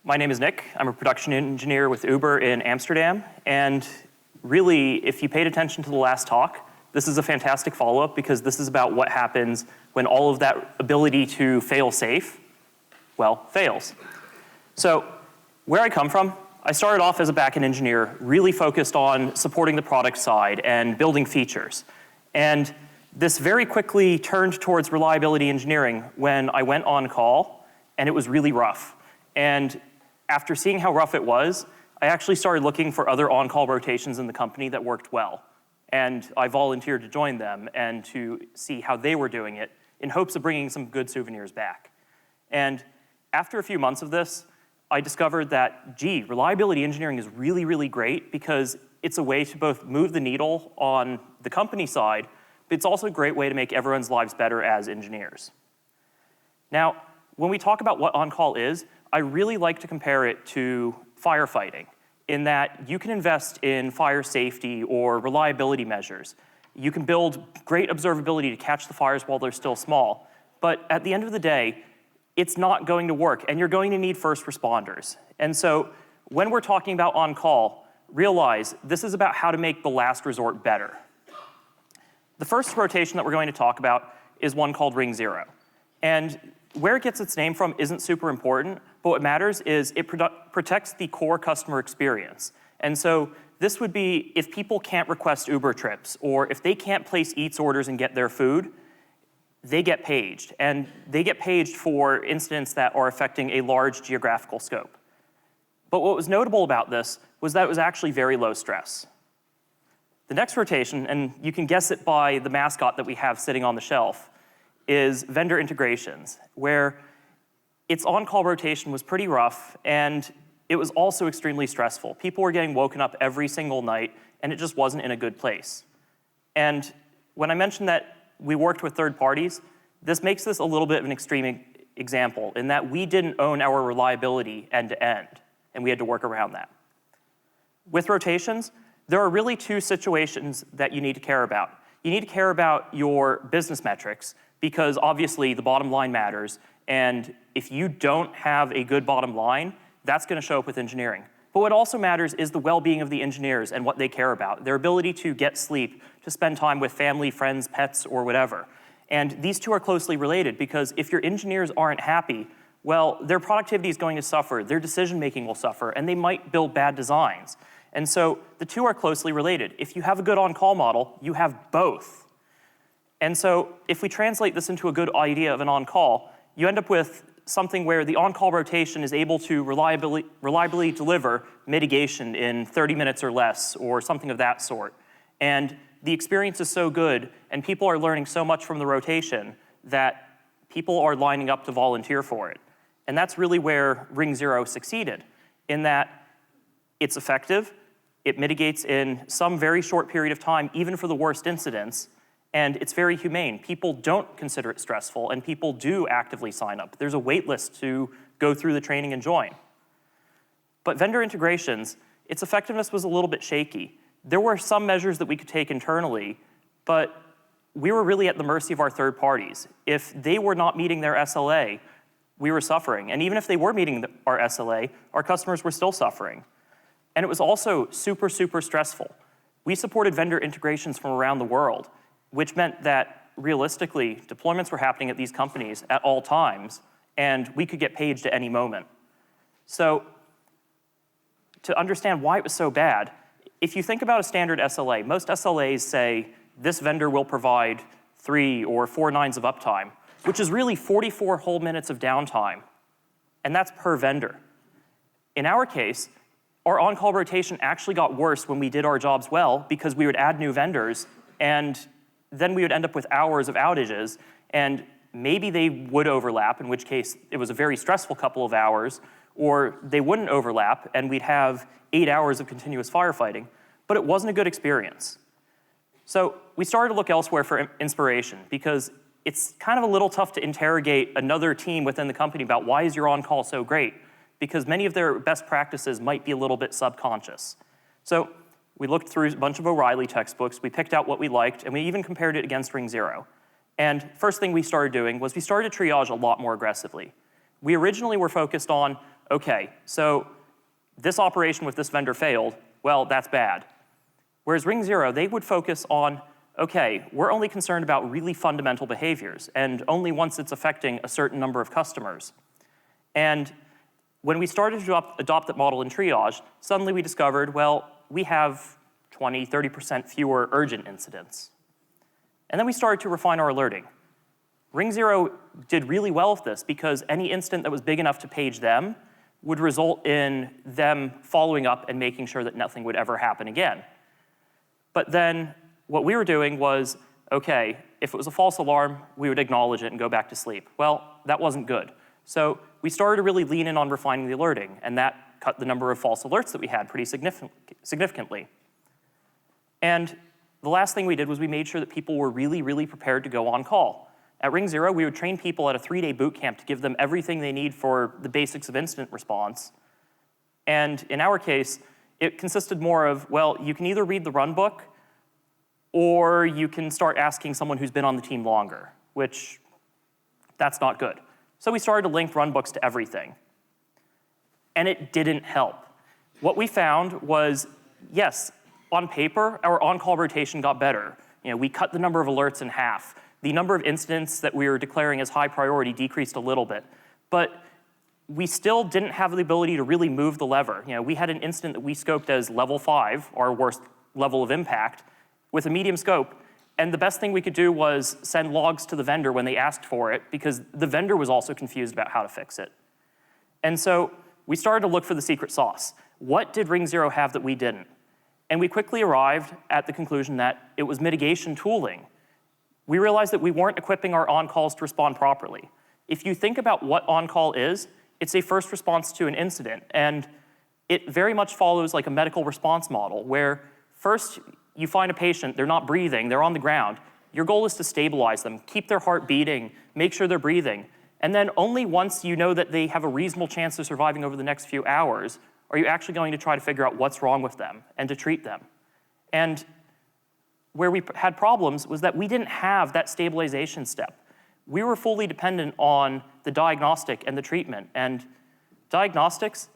My name is Nick. I'm a production engineer with Uber in Amsterdam. And really, if you paid attention to the last talk, this is a fantastic follow-up because this is about what happens when all of that ability to fail safe, well, fails. So where I come from, I started off as a backend engineer, really focused on supporting the product side and building features. And this very quickly turned towards reliability engineering when I went on call, and it was really rough. And after seeing how rough it was, I actually started looking for other on-call rotations in the company that worked well. And I volunteered to join them and to see how they were doing it in hopes of bringing some good souvenirs back. And after a few months of this, I discovered that, gee, reliability engineering is really, really great because it's a way to both move the needle on the company side, but it's also a great way to make everyone's lives better as engineers. Now, when we talk about what on-call is, I really like to compare it to firefighting in that you can invest in fire safety or reliability measures. You can build great observability to catch the fires while they're still small. But at the end of the day, it's not going to work, and you're going to need first responders. And so when we're talking about on-call, realize this is about how to make the last resort better. The first rotation that we're going to talk about is one called Ring 0. And where it gets its name from isn't super important, but what matters is it protects the core customer experience. And so this would be if people can't request Uber trips, or if they can't place Eats orders and get their food, they get paged. And they get paged for incidents that are affecting a large geographical scope. But what was notable about this was that it was actually very low stress. The next rotation, and you can guess it by the mascot that we have sitting on the shelf, is vendor integrations, where its on-call rotation was pretty rough, and it was also extremely stressful. People were getting woken up every single night, and it just wasn't in a good place. And when I mentioned that we worked with third parties, this makes this a little bit of an extreme example in that we didn't own our reliability end-to-end, and we had to work around that. With rotations, there are really two situations that you need to care about. You need to care about your business metrics, because obviously the bottom line matters, and if you don't have a good bottom line, that's going to show up with engineering. But what also matters is the well-being of the engineers and what they care about, their ability to get sleep, to spend time with family, friends, pets, or whatever. And these two are closely related, because if your engineers aren't happy, well, their productivity is going to suffer, their decision-making will suffer, and they might build bad designs. And so the two are closely related. If you have a good on-call model, you have both. And so if we translate this into a good idea of an on-call, you end up with something where the on-call rotation is able to reliably deliver mitigation in 30 minutes or less, or something of that sort. And the experience is so good, and people are learning so much from the rotation that people are lining up to volunteer for it. And that's really where Ring 0 succeeded, in that it's effective, it mitigates in some very short period of time, even for the worst incidents, and it's very humane. People don't consider it stressful, and people do actively sign up. There's a wait list to go through the training and join. But vendor integrations, its effectiveness was a little bit shaky. There were some measures that we could take internally, but we were really at the mercy of our third parties. If they were not meeting their SLA, we were suffering. And even if they were meeting our SLA, our customers were still suffering. And it was also super, super stressful. We supported vendor integrations from around the world, which meant that realistically, deployments were happening at these companies at all times, and we could get paged at any moment. So to understand why it was so bad, if you think about a standard SLA, most SLAs say this vendor will provide 3 or 4 nines of uptime, which is really 44 whole minutes of downtime, and that's per vendor. In our case, our on-call rotation actually got worse when we did our jobs well, because we would add new vendors, and then we would end up with hours of outages, and maybe they would overlap, in which case it was a very stressful couple of hours, or they wouldn't overlap, and we'd have 8 hours of continuous firefighting, but it wasn't a good experience. So we started to look elsewhere for inspiration, because it's kind of a little tough to interrogate another team within the company about why is your on-call so great, because many of their best practices might be a little bit subconscious. So we looked through a bunch of O'Reilly textbooks, we picked out what we liked, and we even compared it against Ring 0. And first thing we started doing was we started to triage a lot more aggressively. We originally were focused on, okay, so this operation with this vendor failed, well, that's bad. Whereas Ring Zero, they would focus on, okay, we're only concerned about really fundamental behaviors, and only once it's affecting a certain number of customers. And when we started to adopt that model in triage, suddenly we discovered, well, we have 20, 30% fewer urgent incidents. And then we started to refine our alerting. Ring Zero did really well with this because any incident that was big enough to page them would result in them following up and making sure that nothing would ever happen again. But then what we were doing was, okay, if it was a false alarm, we would acknowledge it and go back to sleep. Well, that wasn't good. So we started to really lean in on refining the alerting, and that cut the number of false alerts that we had pretty significantly. And the last thing we did was we made sure that people were really, really prepared to go on call. At Ring Zero, we would train people at a 3-day boot camp to give them everything they need for the basics of incident response. And in our case, it consisted more of, well, you can either read the run book or you can start asking someone who's been on the team longer, which that's not good. So we started to link run books to everything. And it didn't help. What we found was, yes, on paper, our on-call rotation got better. We cut the number of alerts in half. The number of incidents that we were declaring as high priority decreased a little bit. But we still didn't have the ability to really move the lever. We had an incident that we scoped as level 5, our worst level of impact, with a medium scope. And the best thing we could do was send logs to the vendor when they asked for it, because the vendor was also confused about how to fix it. And so we started to look for the secret sauce. What did Ring Zero have that we didn't? And we quickly arrived at the conclusion that it was mitigation tooling. We realized that we weren't equipping our on-calls to respond properly. If you think about what on-call is, it's a first response to an incident, and it very much follows like a medical response model, where first you find a patient, they're not breathing, they're on the ground. Your goal is to stabilize them, keep their heart beating, make sure they're breathing, and then only once you know that they have a reasonable chance of surviving over the next few hours are you actually going to try to figure out what's wrong with them and to treat them. And where we had problems was that we didn't have that stabilization step. We were fully dependent on the diagnostic and the treatment. And diagnostics,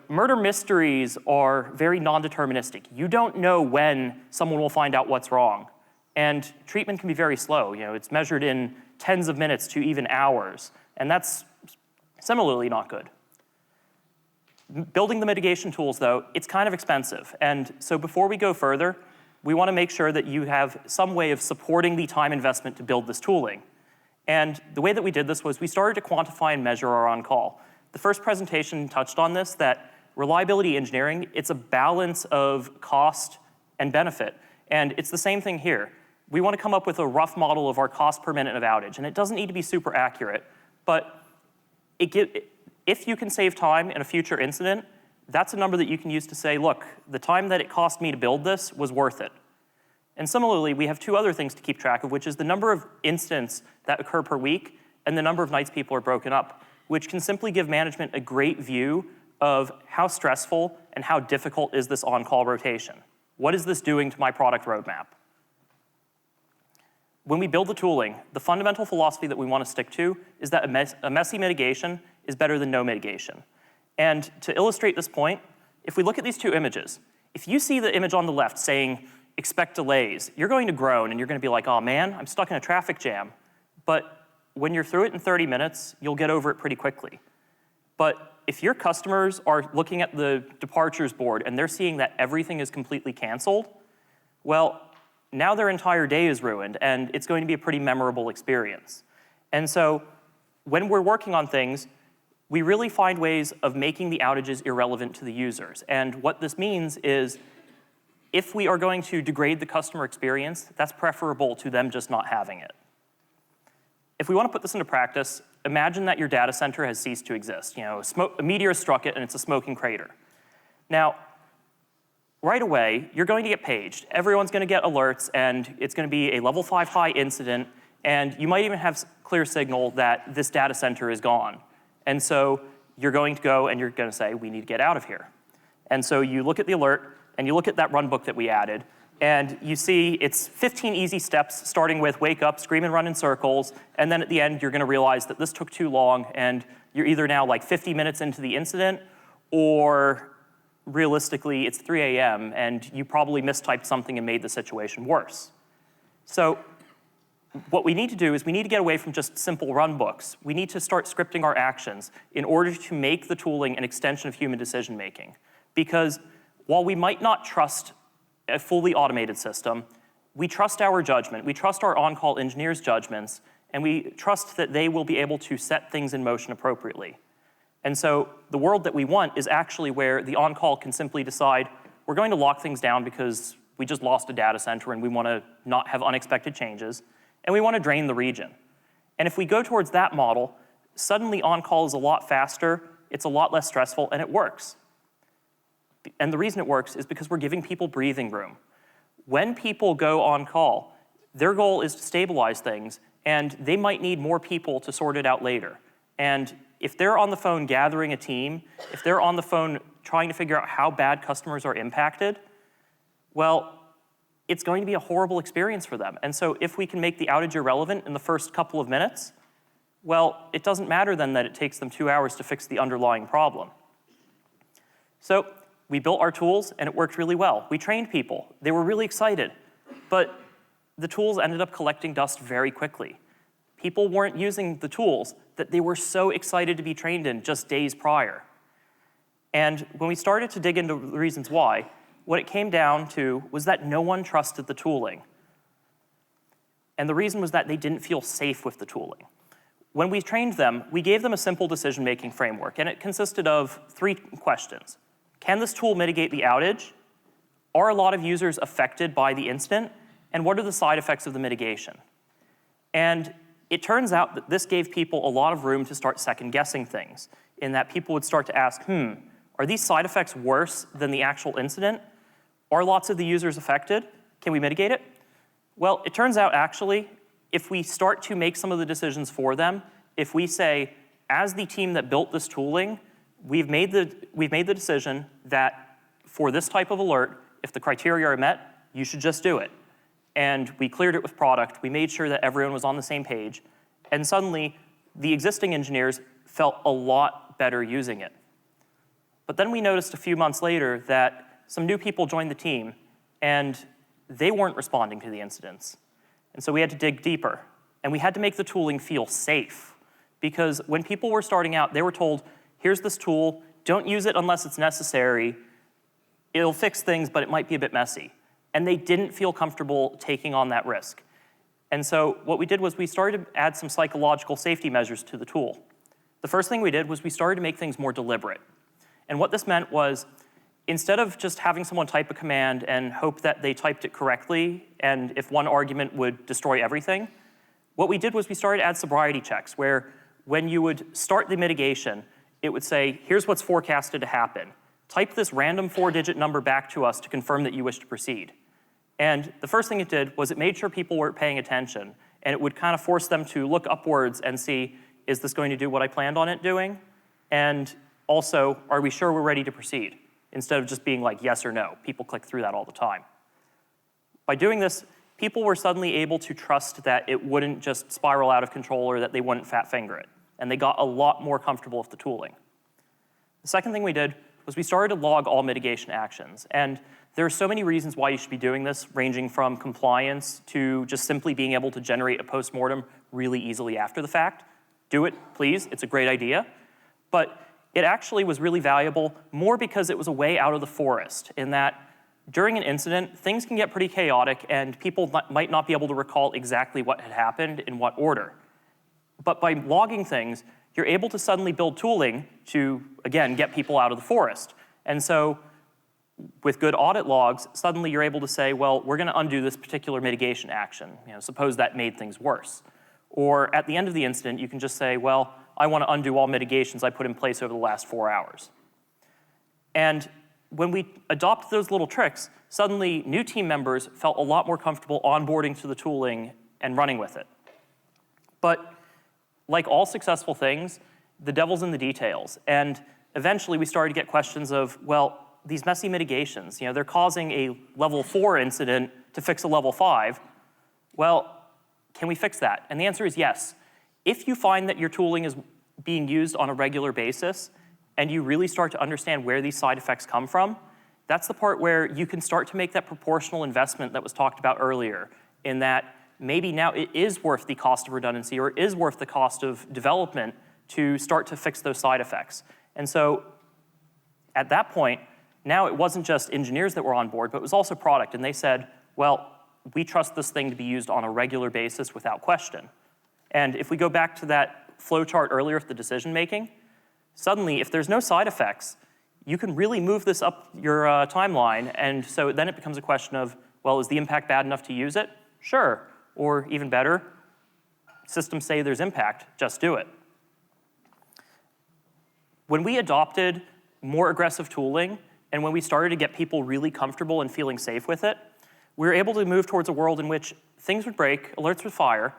murder mysteries are very non-deterministic. You don't know when someone will find out what's wrong. And treatment can be very slow. It's measured in tens of minutes to even hours. And that's similarly not good. Building the mitigation tools, though, it's kind of expensive. And so before we go further, we want to make sure that you have some way of supporting the time investment to build this tooling. And the way that we did this was we started to quantify and measure our on-call. The first presentation touched on this, that reliability engineering, it's a balance of cost and benefit. And it's the same thing here. We want to come up with a rough model of our cost per minute of outage. And it doesn't need to be super accurate, but if you can save time in a future incident, that's a number that you can use to say, look, the time that it cost me to build this was worth it. And similarly, we have two other things to keep track of, which is the number of incidents that occur per week and the number of nights people are broken up, which can simply give management a great view of how stressful and how difficult is this on-call rotation. What is this doing to my product roadmap? When we build the tooling, the fundamental philosophy that we want to stick to is that a messy mitigation is better than no mitigation. And to illustrate this point, if we look at these two images, if you see the image on the left saying, expect delays, you're going to groan and you're going to be like, oh man, I'm stuck in a traffic jam. But when you're through it in 30 minutes, you'll get over it pretty quickly. But if your customers are looking at the departures board and they're seeing that everything is completely canceled, well, now their entire day is ruined and it's going to be a pretty memorable experience. And so when we're working on things, we really find ways of making the outages irrelevant to the users. And what this means is if we are going to degrade the customer experience, that's preferable to them just not having it. If we want to put this into practice, imagine that your data center has ceased to exist. A meteor struck it and it's a smoking crater. Now, right away, you're going to get paged. Everyone's going to get alerts and it's going to be a level 5 high incident, and you might even have clear signal that this data center is gone. And so you're going to go and you're going to say, we need to get out of here. And so you look at the alert and you look at that run book that we added, And you see it's 15 easy steps, starting with wake up, scream and run in circles, and then at the end, you're gonna realize that this took too long, and you're either now like 50 minutes into the incident, or realistically, it's 3 a.m., and you probably mistyped something and made the situation worse. So what we need to do is we need to get away from just simple run books. We need to start scripting our actions in order to make the tooling an extension of human decision making. Because while we might not trust a fully automated system, we trust our judgment, we trust our on-call engineers' judgments, and we trust that they will be able to set things in motion appropriately. And so the world that we want is actually where the on-call can simply decide, we're going to lock things down because we just lost a data center and we want to not have unexpected changes, and we want to drain the region. And if we go towards that model, suddenly on-call is a lot faster, it's a lot less stressful, and it works. And the reason it works is because we're giving people breathing room. When people go on call, their goal is to stabilize things, and they might need more people to sort it out later. And if they're on the phone gathering a team, if they're on the phone trying to figure out how bad customers are impacted, well, it's going to be a horrible experience for them. And so if we can make the outage irrelevant in the first couple of minutes, well, it doesn't matter then that it takes them 2 hours to fix the underlying problem. So we built our tools, and it worked really well. We trained people. They were really excited. But the tools ended up collecting dust very quickly. People weren't using the tools that they were so excited to be trained in just days prior. And when we started to dig into the reasons why, what it came down to was that no one trusted the tooling. And the reason was that they didn't feel safe with the tooling. When we trained them, we gave them a simple decision-making framework, and it consisted of 3 questions. Can this tool mitigate the outage? Are a lot of users affected by the incident? And what are the side effects of the mitigation? And it turns out that this gave people a lot of room to start second-guessing things, in that people would start to ask, are these side effects worse than the actual incident? Are lots of the users affected? Can we mitigate it? Well, it turns out actually, if we start to make some of the decisions for them, if we say, as the team that built this tooling, we've made the decision that for this type of alert, if the criteria are met, you should just do it. And we cleared it with product. We made sure that everyone was on the same page. And suddenly, the existing engineers felt a lot better using it. But then we noticed a few months later that some new people joined the team, and they weren't responding to the incidents. And so we had to dig deeper. And we had to make the tooling feel safe. Because when people were starting out, they were told, here's this tool, don't use it unless it's necessary. It'll fix things, but it might be a bit messy. And they didn't feel comfortable taking on that risk. And so what we did was we started to add some psychological safety measures to the tool. The first thing we did was we started to make things more deliberate. And what this meant was, instead of just having someone type a command and hope that they typed it correctly, and if one argument would destroy everything, what we did was we started to add sobriety checks, where when you would start the mitigation, it would say, here's what's forecasted to happen. Type this random 4-digit number back to us to confirm that you wish to proceed. And the first thing it did was it made sure people weren't paying attention, and it would kind of force them to look upwards and see, is this going to do what I planned on it doing? And also, are we sure we're ready to proceed? Instead of just being like yes or no. People click through that all the time. By doing this, people were suddenly able to trust that it wouldn't just spiral out of control or that they wouldn't fat finger it. And they got a lot more comfortable with the tooling. The second thing we did was we started to log all mitigation actions. And there are so many reasons why you should be doing this, ranging from compliance to just simply being able to generate a postmortem really easily after the fact. Do it, please. It's a great idea. But it actually was really valuable more because it was a way out of the forest, in that during an incident, things can get pretty chaotic and people might not be able to recall exactly what had happened in what order. But by logging things, you're able to suddenly build tooling to, again, get people out of the forest. And so with good audit logs, suddenly you're able to say, well, we're going to undo this particular mitigation action. Suppose that made things worse. Or at the end of the incident, you can just say, well, I want to undo all mitigations I put in place over the last 4 hours. And when we adopt those little tricks, suddenly new team members felt a lot more comfortable onboarding to the tooling and running with it. But like all successful things, the devil's in the details. And eventually we started to get questions of, well, these messy mitigations. They're causing a level 4 incident to fix a level 5. Well, can we fix that? And the answer is yes. If you find that your tooling is being used on a regular basis and you really start to understand where these side effects come from, that's the part where you can start to make that proportional investment that was talked about earlier, in that maybe now it is worth the cost of redundancy or it is worth the cost of development to start to fix those side effects. And so at that point, now it wasn't just engineers that were on board, but it was also product. And they said, well, we trust this thing to be used on a regular basis without question. And if we go back to that flow chart earlier for the decision making, suddenly if there's no side effects, you can really move this up your timeline. And so then it becomes a question of, well, is the impact bad enough to use it? Sure. Or even better, systems say there's impact, just do it. When we adopted more aggressive tooling, and when we started to get people really comfortable and feeling safe with it, we were able to move towards a world in which things would break, alerts would fire,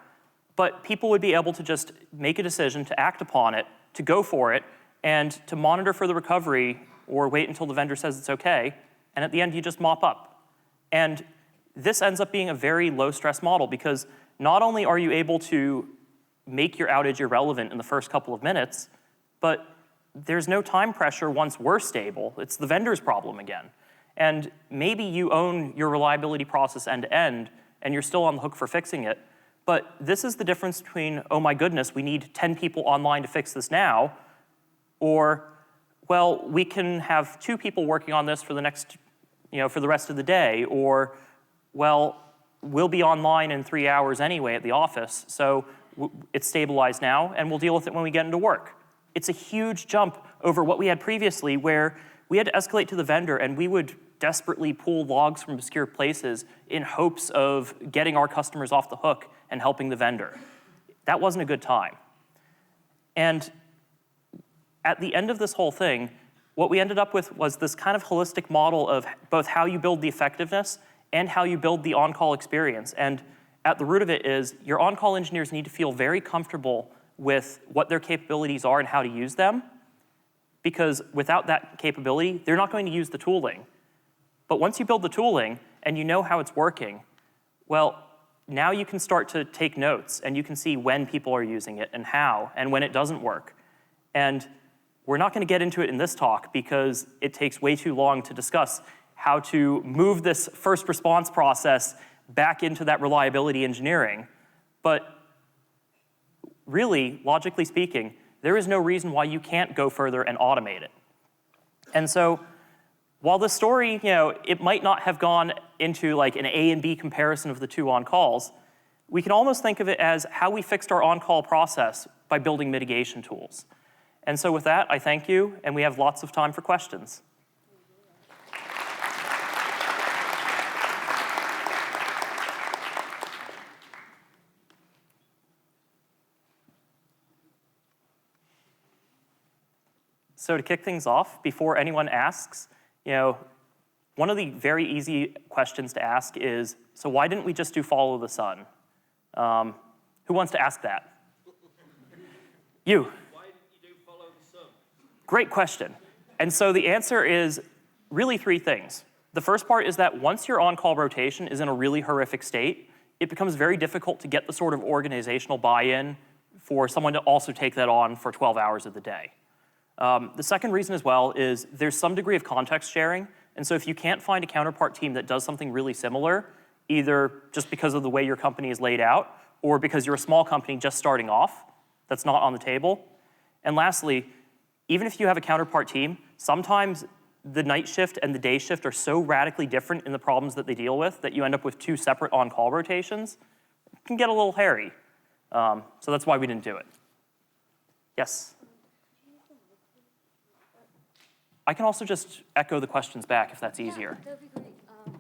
but people would be able to just make a decision to act upon it, to go for it, and to monitor for the recovery or wait until the vendor says it's okay, and at the end you just mop up. And this ends up being a very low-stress model because not only are you able to make your outage irrelevant in the first couple of minutes, but there's no time pressure once we're stable. It's the vendor's problem again. And maybe you own your reliability process end-to-end, and you're still on the hook for fixing it. But this is the difference between, oh my goodness, we need 10 people online to fix this now, or, well, we can have 2 people working on this for the next, for the rest of the day, or, well, we'll be online in 3 hours anyway at the office, so it's stabilized now, and we'll deal with it when we get into work. It's a huge jump over what we had previously, where we had to escalate to the vendor and we would desperately pull logs from obscure places in hopes of getting our customers off the hook and helping the vendor. That wasn't a good time. And at the end of this whole thing, what we ended up with was this kind of holistic model of both how you build the effectiveness and how you build the on-call experience. And at the root of it is your on-call engineers need to feel very comfortable with what their capabilities are and how to use them, because without that capability, they're not going to use the tooling. But once you build the tooling and you know how it's working, well, now you can start to take notes and you can see when people are using it and how and when it doesn't work. And we're not going to get into it in this talk because it takes way too long to discuss how to move this first response process back into that reliability engineering. But really, logically speaking, there is no reason why you can't go further and automate it. And so while the story, it might not have gone into like an A and B comparison of the 2 on-calls, we can almost think of it as how we fixed our on-call process by building mitigation tools. And so with that, I thank you, and we have lots of time for questions. So to kick things off, before anyone asks, one of the very easy questions to ask is, so why didn't we just do follow the sun? Who wants to ask that? You. Why didn't you do follow the sun? Great question. And so the answer is really 3 things. The first part is that once your on-call rotation is in a really horrific state, it becomes very difficult to get the sort of organizational buy-in for someone to also take that on for 12 hours of the day. The second reason as well is there's some degree of context sharing, and so if you can't find a counterpart team that does something really similar, either just because of the way your company is laid out, or because you're a small company just starting off, that's not on the table. And lastly, even if you have a counterpart team, sometimes the night shift and the day shift are so radically different in the problems that they deal with that you end up with 2 separate on-call rotations. It can get a little hairy. So that's why we didn't do it. Yes? I can also just echo the questions back if that's easier. Yeah, that'd be great. I'm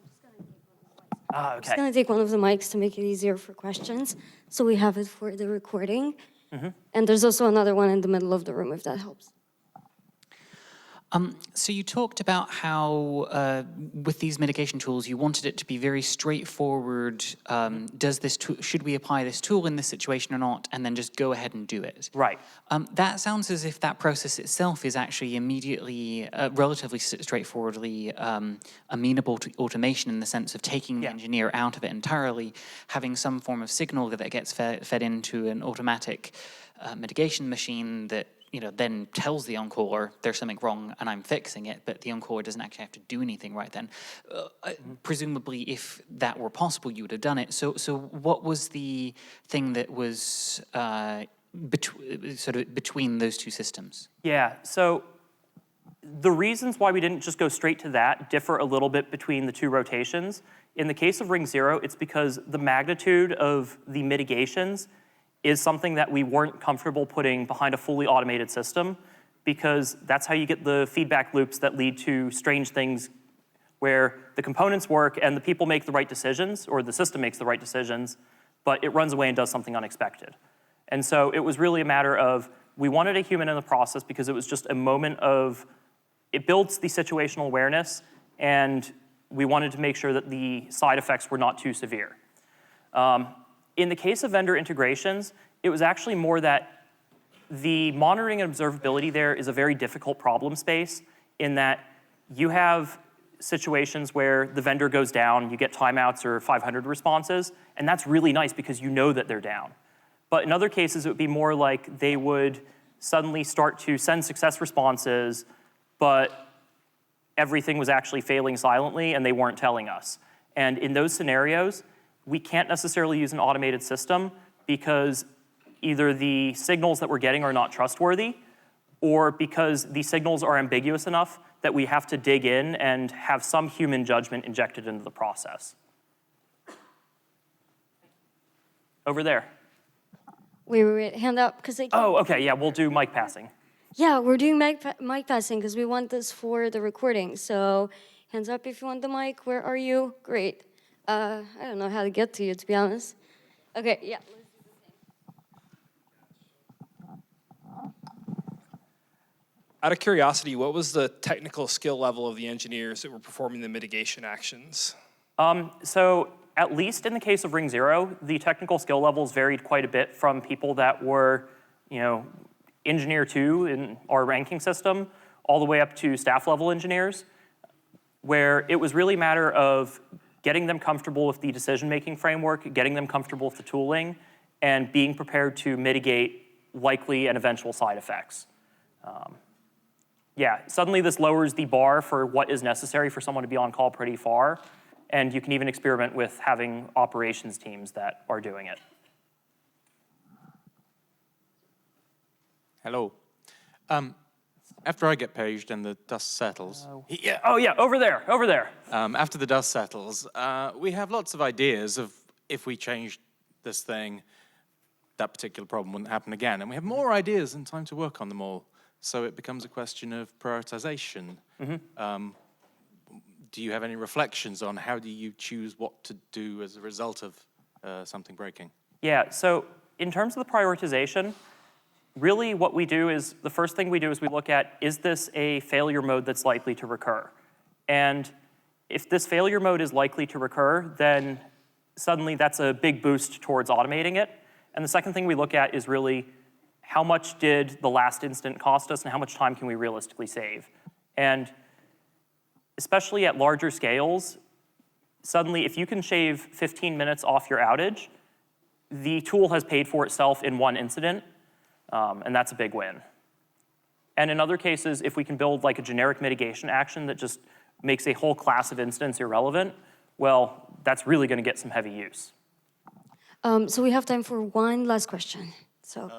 just going to take one of the mics. Okay. I'm just going to take one of the mics to make it easier for questions. So we have it for the recording. Mm-hmm. And there's also another one in the middle of the room, if that helps. So you talked about how with these mitigation tools, you wanted it to be very straightforward. Should we apply this tool in this situation or not? And then just go ahead and do it. Right. That sounds as if that process itself is actually immediately, relatively straightforwardly amenable to automation in the sense of taking the engineer out of it entirely, having some form of signal that gets fed into an automatic mitigation machine that then tells the on-caller there's something wrong and I'm fixing it, but the on-caller doesn't actually have to do anything right then. Presumably, if that were possible, you would have done it. So what was the thing that was between those two systems? Yeah, so the reasons why we didn't just go straight to that differ a little bit between the two rotations. In the case of Ring 0, it's because the magnitude of the mitigations is something that we weren't comfortable putting behind a fully automated system, because that's how you get the feedback loops that lead to strange things where the components work and the people make the right decisions, or the system makes the right decisions, but it runs away and does something unexpected. And so it was really a matter of, we wanted a human in the process because it was just a moment of, it builds the situational awareness, and we wanted to make sure that the side effects were not too severe. In the case of vendor integrations, it was actually more that the monitoring and observability there is a very difficult problem space, in that you have situations where the vendor goes down, you get timeouts or 500 responses, and that's really nice because you know that they're down. But in other cases, it would be more like they would suddenly start to send success responses, but everything was actually failing silently and they weren't telling us. And in those scenarios, we can't necessarily use an automated system because either the signals that we're getting are not trustworthy, or because the signals are ambiguous enough that we have to dig in and have some human judgment injected into the process. Over there. Wait, hand up, because I can't. Oh, okay, yeah, we'll do mic passing. Yeah, we're doing mic passing because we want this for the recording. So hands up if you want the mic. Where are you? Great. I don't know how to get to you, to be honest. Okay, yeah. Out of curiosity, what was the technical skill level of the engineers that were performing the mitigation actions? So at least in the case of Ring 0, the technical skill levels varied quite a bit from people that were, engineer 2 in our ranking system, all the way up to staff level engineers, where it was really a matter of getting them comfortable with the decision-making framework, getting them comfortable with the tooling, and being prepared to mitigate likely and eventual side effects. Suddenly this lowers the bar for what is necessary for someone to be on call pretty far, and you can even experiment with having operations teams that are doing it. Hello. After I get paged and the dust settles, Over there. after the dust settles, we have lots of ideas of if we changed this thing, that particular problem wouldn't happen again. And we have more ideas and time to work on them all. So it becomes a question of prioritization. Do you have any reflections on how do you choose what to do as a result of something breaking? Yeah, so in terms of the prioritization, really what we do is, the first thing we do is we look at, is this a failure mode that's likely to recur? And if this failure mode is likely to recur, then suddenly that's a big boost towards automating it. And the second thing we look at is really, how much did the last incident cost us and how much time can we realistically save? And especially at larger scales, suddenly if you can shave 15 minutes off your outage, the tool has paid for itself in one incident, and that's a big win. And in other cases, if we can build like a generic mitigation action that just makes a whole class of incidents irrelevant, well, that's really going to get some heavy use. So we have time for one last question. So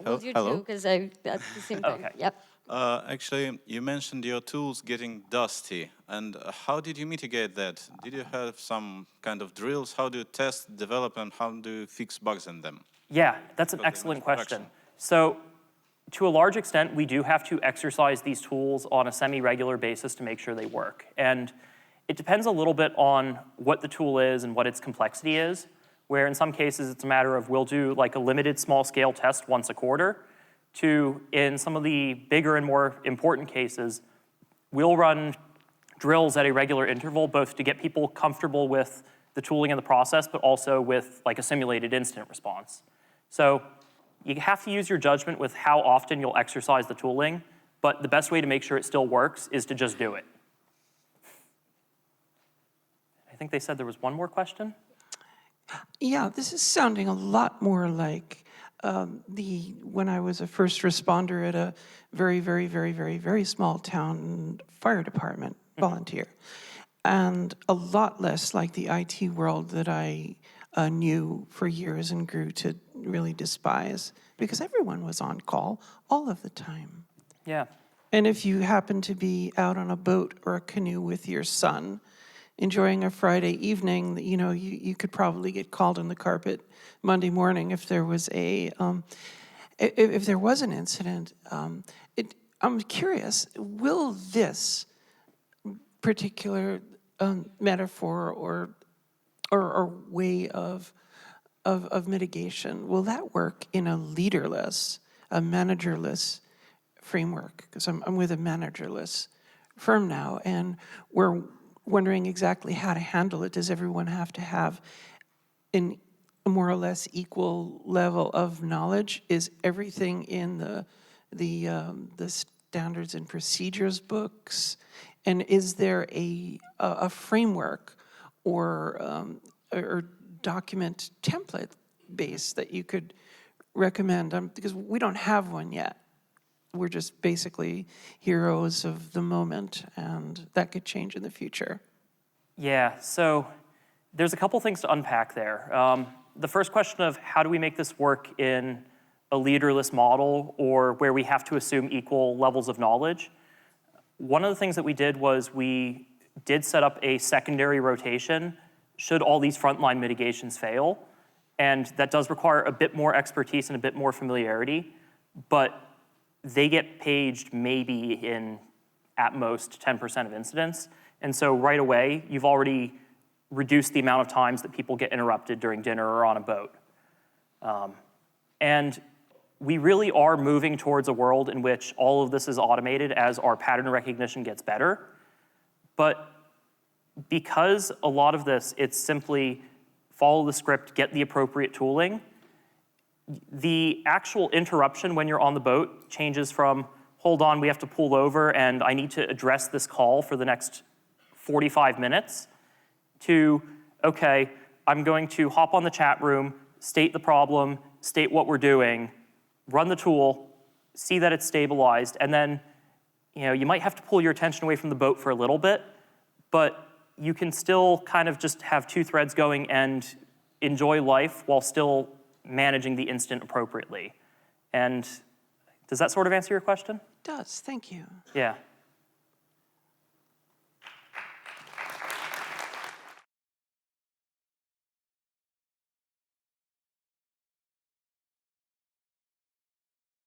we'll do hello? two because at the same time. Okay. Yep. Actually, you mentioned your tools getting dusty, and how did you mitigate that? Did you have some kind of drills? How do you test, develop, and how do you fix bugs in them? Yeah, that's an excellent question. So to a large extent, we do have to exercise these tools on a semi-regular basis to make sure they work. And it depends a little bit on what the tool is and what its complexity is, where in some cases it's a matter of we'll do like a limited small-scale test once a quarter, to in some of the bigger and more important cases, we'll run drills at a regular interval, both to get people comfortable with the tooling and the process, but also with like a simulated incident response. So you have to use your judgment with how often you'll exercise the tooling, but the best way to make sure it still works is to just do it. I think they said there was one more question. Yeah, this is sounding a lot more like when I was a first responder at a very, very, very, very, very small town fire department volunteer, and a lot less like the IT world that I knew for years and grew to really despise, because everyone was on call all of the time. Yeah. And if you happen to be out on a boat or a canoe with your son, enjoying a Friday evening, you know, you could probably get called on the carpet Monday morning if there was if there was an incident. I'm curious, will this particular metaphor or way of mitigation, will that work in a leaderless, a managerless framework? Because I'm with a managerless firm now, and we're wondering exactly how to handle it. Does everyone have to have a more or less equal level of knowledge? Is everything in the standards and procedures books? And is there a framework or document template base that you could recommend? Because we don't have one yet. We're just basically heroes of the moment, and that could change in the future. Yeah, so there's a couple things to unpack there. The first question of how do we make this work in a leaderless model or where we have to assume equal levels of knowledge. One of the things that we did was we did set up a secondary rotation should all these frontline mitigations fail. And that does require a bit more expertise and a bit more familiarity, but they get paged maybe in, at most, 10% of incidents. And so right away, you've already reduced the amount of times that people get interrupted during dinner or on a boat. And we really are moving towards a world in which all of this is automated as our pattern recognition gets better. But because a lot of this, it's simply follow the script, get the appropriate tooling, the actual interruption when you're on the boat changes from, hold on, we have to pull over and I need to address this call for the next 45 minutes, to, okay, I'm going to hop on the chat room, state the problem, state what we're doing, run the tool, see that it's stabilized, and then you might have to pull your attention away from the boat for a little bit, but you can still kind of just have two threads going and enjoy life while still managing the instant appropriately. And does that sort of answer your question? It does, thank you. Yeah.